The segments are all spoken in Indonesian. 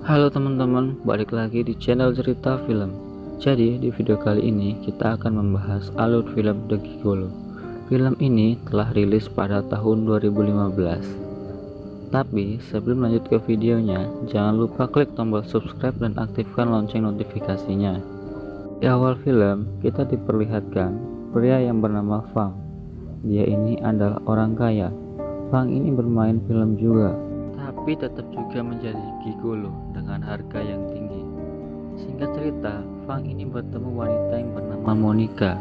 Halo teman-teman, balik lagi di channel cerita film. Jadi di video kali ini kita akan membahas alur film The Gigolo. Film ini telah rilis pada tahun 2015. Tapi sebelum lanjut ke videonya, jangan lupa klik tombol subscribe dan aktifkan lonceng notifikasinya. Di awal film kita diperlihatkan pria yang bernama Fang. Dia ini adalah orang kaya. Fang ini bermain film juga, tapi tetap juga menjadi gigolo dengan harga yang tinggi. Singkat cerita, Fang ini bertemu wanita yang bernama Monica.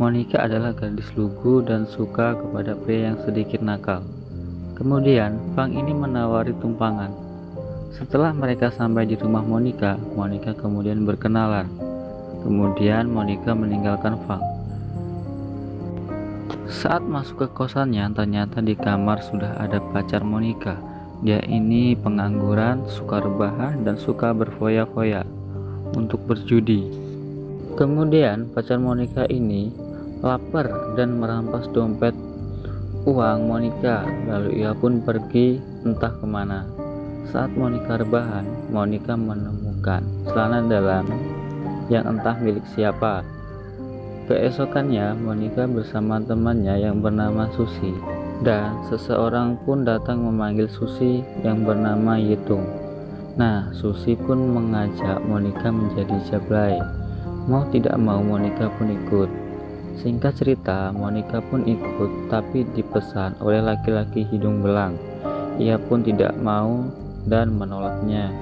Monica adalah gadis lugu dan suka kepada pria yang sedikit nakal. Kemudian, Fang ini menawari tumpangan. Setelah mereka sampai di rumah Monica, Monica kemudian berkenalan. Kemudian Monica meninggalkan Fang. Saat masuk ke kosannya, ternyata di kamar sudah ada pacar Monica. Dia ini pengangguran, suka rebahan, dan suka berfoya-foya untuk berjudi. Kemudian pacar Monica ini lapar dan merampas dompet uang Monica, lalu ia pun pergi entah kemana. Saat Monica rebahan, Monica menemukan celana dalam yang entah milik siapa. Keesokannya, Monica bersama temannya yang bernama Susi, dan seseorang pun datang memanggil Susi yang bernama Yitung. Nah, Susi pun mengajak Monica menjadi jablay. Mau tidak mau Monica pun ikut. Singkat cerita, Monica pun ikut, tapi dipesan oleh laki-laki hidung belang. Ia pun tidak mau dan menolaknya.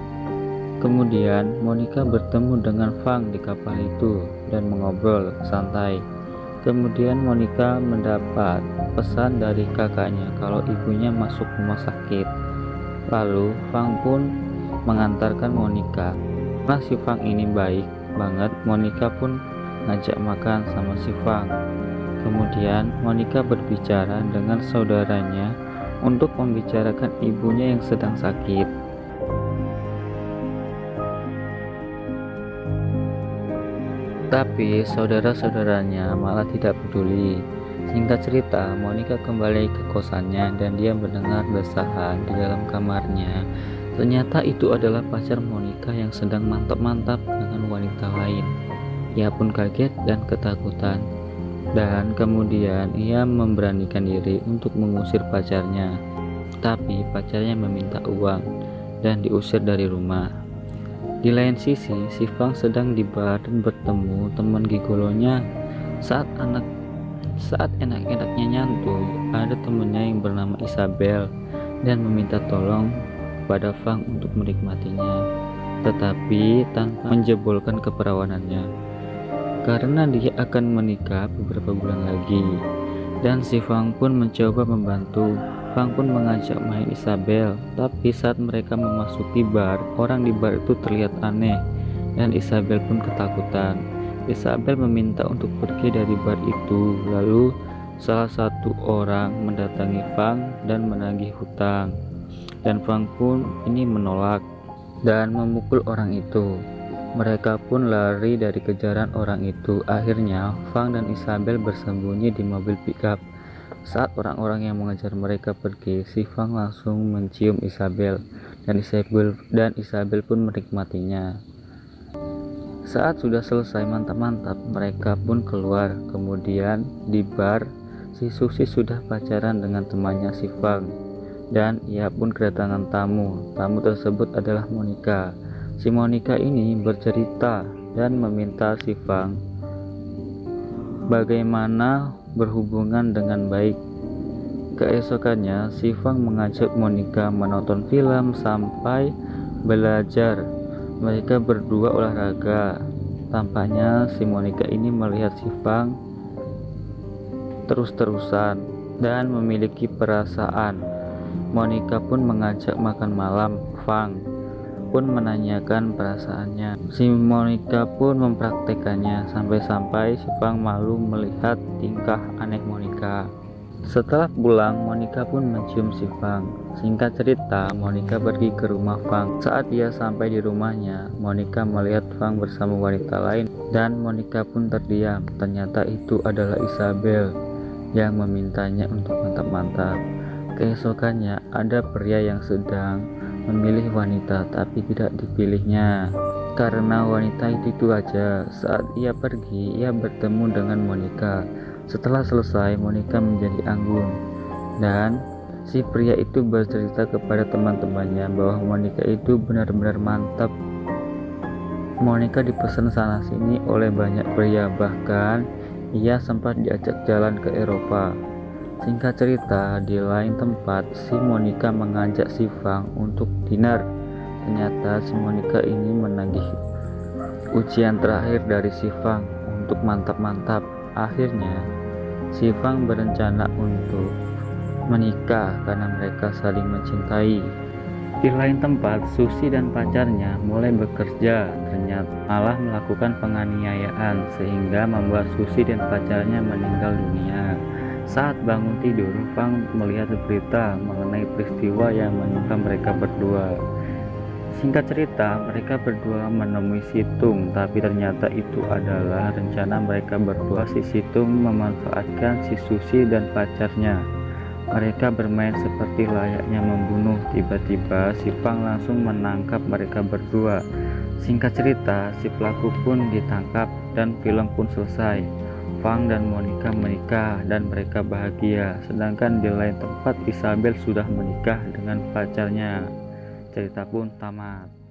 Kemudian Monica bertemu dengan Fang di kapal itu dan mengobrol santai. Kemudian Monica mendapat pesan dari kakaknya kalau ibunya masuk rumah sakit. Lalu Fang pun mengantarkan Monica. Karena si Fang ini baik banget, Monica pun ngajak makan sama si Fang. Kemudian Monica berbicara dengan saudaranya untuk membicarakan ibunya yang sedang sakit. Tapi saudara-saudaranya malah tidak peduli. Singkat cerita, Monica kembali ke kosannya dan dia mendengar desahan di dalam kamarnya. Ternyata itu adalah pacar Monica yang sedang mantap-mantap dengan wanita lain. Ia pun kaget dan ketakutan. Dan kemudian ia memberanikan diri untuk mengusir pacarnya. Tapi pacarnya meminta uang dan diusir dari rumah. Di lain sisi, si Fang sedang di bar dan bertemu teman gigolonya. Saat enak-enaknya nyantui, ada temannya yang bernama Isabel dan meminta tolong pada Fang untuk menikmatinya, tetapi tanpa menjebolkan keperawanannya, karena dia akan menikah beberapa bulan lagi. Dan si Fang pun mencoba membantu. Fang pun mengajak main Isabel, tapi saat mereka memasuki bar, orang di bar itu terlihat aneh dan Isabel pun ketakutan. Isabel meminta untuk pergi dari bar itu, lalu salah satu orang mendatangi Fang dan menagih hutang. Dan Fang pun ini menolak dan memukul orang itu. Mereka pun lari dari kejaran orang itu. Akhirnya Fang dan Isabel bersembunyi di mobil pickup. Saat orang-orang yang mengejar mereka pergi, si Fang langsung mencium Isabel dan Isabel pun menikmatinya. Saat sudah selesai mantap-mantap, mereka pun keluar. Kemudian di bar, si Susi sudah pacaran dengan temannya si Fang dan ia pun kedatangan tamu. Tamu tersebut adalah Monica. Si Monica ini bercerita dan meminta si Fang bagaimana berhubungan dengan baik. Keesokannya, si Fang mengajak Monica menonton film sampai belajar. Mereka berdua olahraga. Tampaknya si Monica ini melihat si Fang terus-terusan dan memiliki perasaan. Monica pun mengajak makan malam. Fang pun menanyakan perasaannya. Si Monica pun mempraktekannya sampai-sampai si Fang malu melihat tingkah aneh Monica. Setelah pulang, Monica pun mencium si Fang. Singkat cerita, Monica pergi ke rumah Fang. Saat dia sampai di rumahnya, Monica melihat Fang bersama wanita lain dan Monica pun terdiam. Ternyata itu adalah Isabel yang memintanya untuk mantap-mantap. Keesokannya ada pria yang sedang memilih wanita tapi tidak dipilihnya. Karena wanita itu aja. Saat ia pergi, ia bertemu dengan Monica. Setelah selesai, Monica menjadi anggun. Dan si pria itu bercerita kepada teman-temannya bahwa Monica itu benar-benar mantap. Monica dipesan sana-sini oleh banyak pria, bahkan ia sempat diajak jalan ke Eropa. Singkat cerita, di lain tempat, si Monica mengajak si Fang untuk dinner. Ternyata si Monica ini menagih ujian terakhir dari si Fang untuk mantap-mantap. Akhirnya, si Fang berencana untuk menikah karena mereka saling mencintai. Di lain tempat, Susi dan pacarnya mulai bekerja, ternyata malah melakukan penganiayaan sehingga membuat Susi dan pacarnya meninggal dunia. Saat bangun tidur, Fang melihat berita mengenai peristiwa yang menimpa mereka berdua. Singkat cerita, mereka berdua menemui Situng, tapi ternyata itu adalah rencana mereka berdua. Si Situng memanfaatkan si Susi dan pacarnya. Mereka bermain seperti layaknya membunuh. Tiba-tiba si Fang langsung menangkap mereka berdua. Singkat cerita, si pelaku pun ditangkap dan film pun selesai. Fang dan Monica menikah dan mereka bahagia. Sedangkan di lain tempat, Isabel sudah menikah dengan pacarnya. Cerita pun tamat.